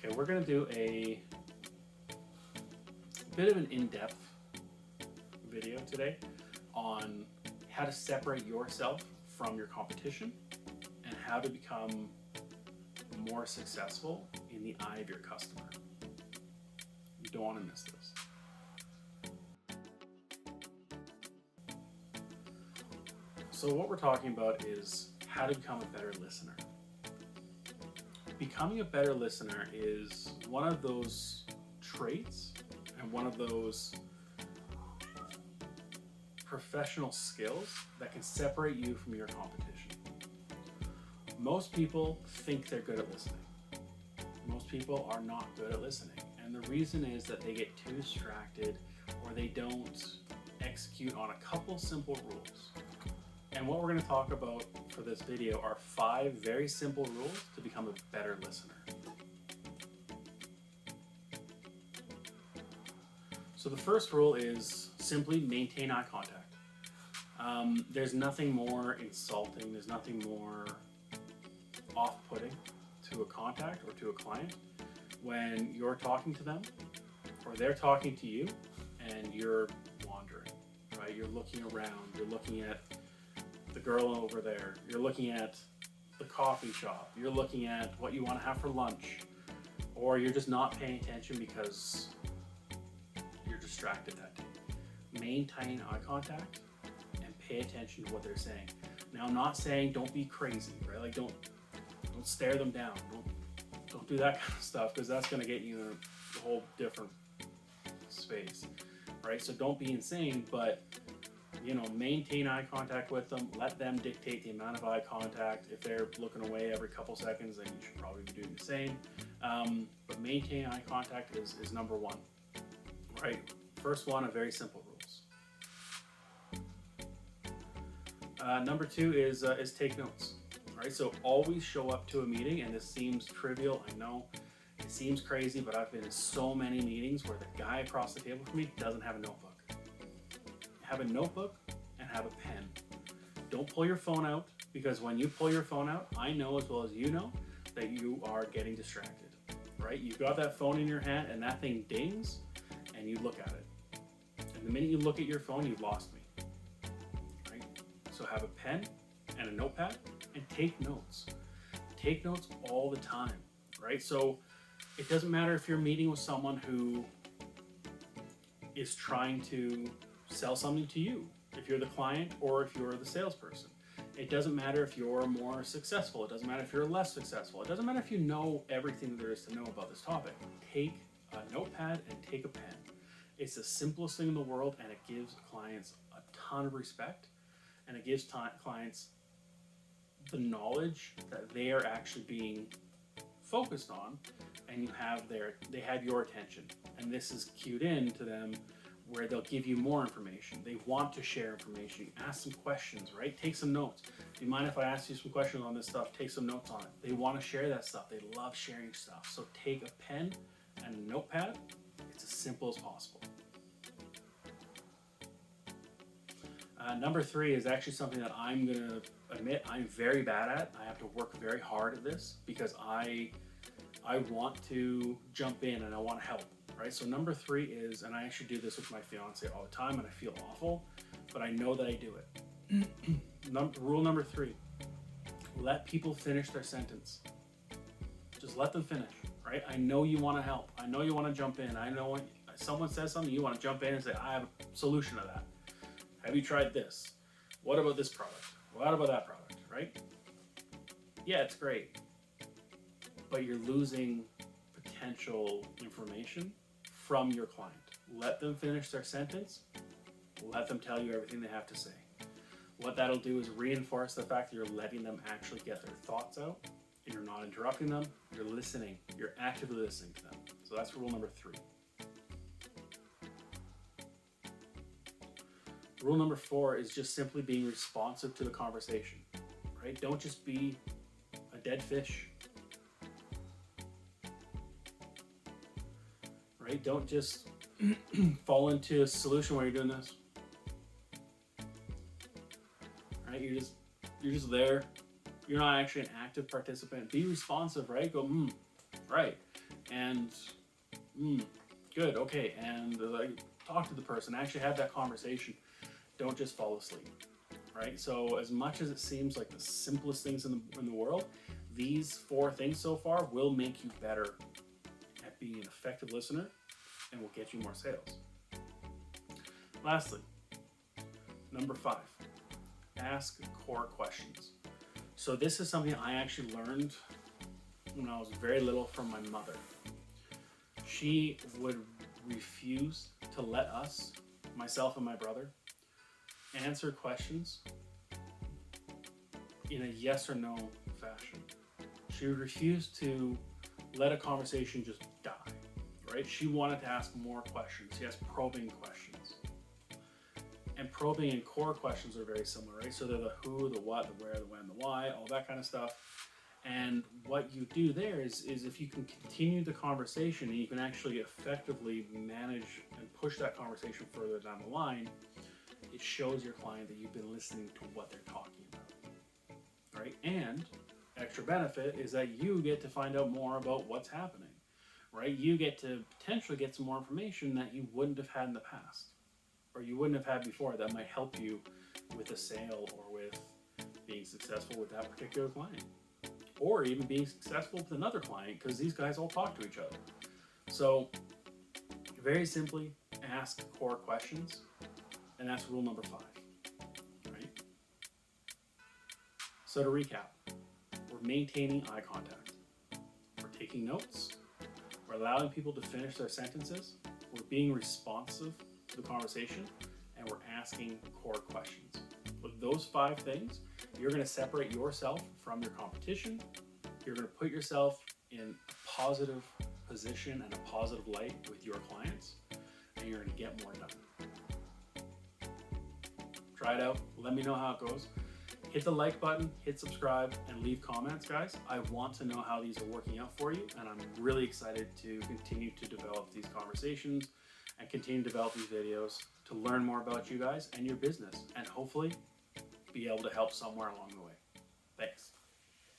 Okay, we're going to do a bit of an in-depth video today on how to separate yourself from your competition and how to become more successful in the eye of your customer. You don't want to miss this. So what we're talking about is how to become a better listener. Becoming a better listener is one of those traits and one of those professional skills that can separate you from your competition. Most people think they're good at listening. Most people are not good at listening. And the reason is that they get too distracted or they don't execute on a couple simple rules. And what we're going to talk about for this video are 5 very simple rules to become a better listener. So the first rule is simply maintain eye contact. There's nothing more insulting, there's nothing more off-putting to a contact or to a client when you're talking to them or they're talking to you and you're wandering, right? You're looking around, you're looking at the girl over there, you're looking at the coffee shop, you're looking at what you want to have for lunch, or you're just not paying attention because you're distracted that day. Maintain eye contact and pay attention to what they're saying. Now, I'm not saying don't be crazy, right? Like don't stare them down. Don't do that kind of stuff because that's going to get you in a whole different space, right? So don't be insane, but maintain eye contact with them. Let them dictate the amount of eye contact. If they're looking away every couple seconds, then you should probably be doing the same. But maintain eye contact is number one, right? First one of very simple rules. Number 2 is take notes. All right, so always show up to a meeting, and this seems trivial. I know it seems crazy, but I've been in so many meetings where the guy across the table from me doesn't have a notebook. Have a notebook and have a pen. Don't pull your phone out, because when you pull your phone out, I know as well as you know that you are getting distracted, right? You've got that phone in your hand and that thing dings and you look at it. And the minute you look at your phone, you've lost me, right? So have a pen and a notepad and take notes. Take notes all the time, right? So it doesn't matter if you're meeting with someone who is trying to sell something to you, if you're the client or if you're the salesperson. It doesn't matter if you're more successful. It doesn't matter if you're less successful. It doesn't matter if you know everything there is to know about this topic. Take a notepad and take a pen. It's the simplest thing in the world, and it gives clients a ton of respect, and it gives clients the knowledge that they are actually being focused on, and they have your attention. And this is cued in to them where they'll give you more information. They want to share information. Ask some questions, right? Take some notes. Do you mind if I ask you some questions on this stuff? Take some notes on it. They want to share that stuff. They love sharing stuff. So take a pen and a notepad. It's as simple as possible. Number 3 is actually something that I'm going to admit I'm very bad at. I have to work very hard at this because I want to jump in and I want to help. Right, so number 3 is, and I actually do this with my fiance all the time and I feel awful, but I know that I do it. Rule number 3, let people finish their sentence. Just let them finish, right? I know you want to help. I know you want to jump in. I know when someone says something, you want to jump in and say, I have a solution to that. Have you tried this? What about this product? What about that product, right? Yeah, it's great, but you're losing potential information from your client. Let them finish their sentence. Let them tell you everything they have to say. What that'll do is reinforce the fact that you're letting them actually get their thoughts out and you're not interrupting them. You're listening. You're actively listening to them. So that's rule number 3. Rule number 4 is just simply being responsive to the conversation, right? Don't just be a dead fish. Right? Don't just fall into a solution where you're doing this. Right? You're just there. You're not actually an active participant. Be responsive, right? Go, right. And good, okay, and talk to the person, actually have that conversation. Don't just fall asleep, right? So as much as it seems like the simplest things in the world, these 4 things so far will make you better at being an effective listener and will get you more sales. Lastly, number 5, ask core questions. So this is something I actually learned when I was very little from my mother. She would refuse to let us, myself and my brother, answer questions in a yes or no fashion. She would refuse to let a conversation just die, right? She wanted to ask more questions. She asked probing questions. And probing and core questions are very similar, right? So they're the who, the what, the where, the when, the why, all that kind of stuff. And what you do there is if you can continue the conversation and you can actually effectively manage and push that conversation further down the line, it shows your client that you've been listening to what they're talking about, right? And extra benefit is that you get to find out more about what's happening, right? You get to potentially get some more information that you wouldn't have had in the past, or you wouldn't have had before, that might help you with a sale or with being successful with that particular client, or even being successful with another client, because these guys all talk to each other. So very simply, ask core questions, and that's rule number 5, right? So to recap, we're maintaining eye contact, we're taking notes, we're allowing people to finish their sentences, we're being responsive to the conversation, and we're asking core questions. With those 5 things, you're going to separate yourself from your competition. You're going to put yourself in a positive position and a positive light with your clients, and you're going to get more done. Try it out. Let me know how it goes. Hit the like button, hit subscribe, and leave comments, guys. I want to know how these are working out for you, and I'm really excited to continue to develop these conversations and continue to develop these videos to learn more about you guys and your business, and hopefully be able to help somewhere along the way. Thanks.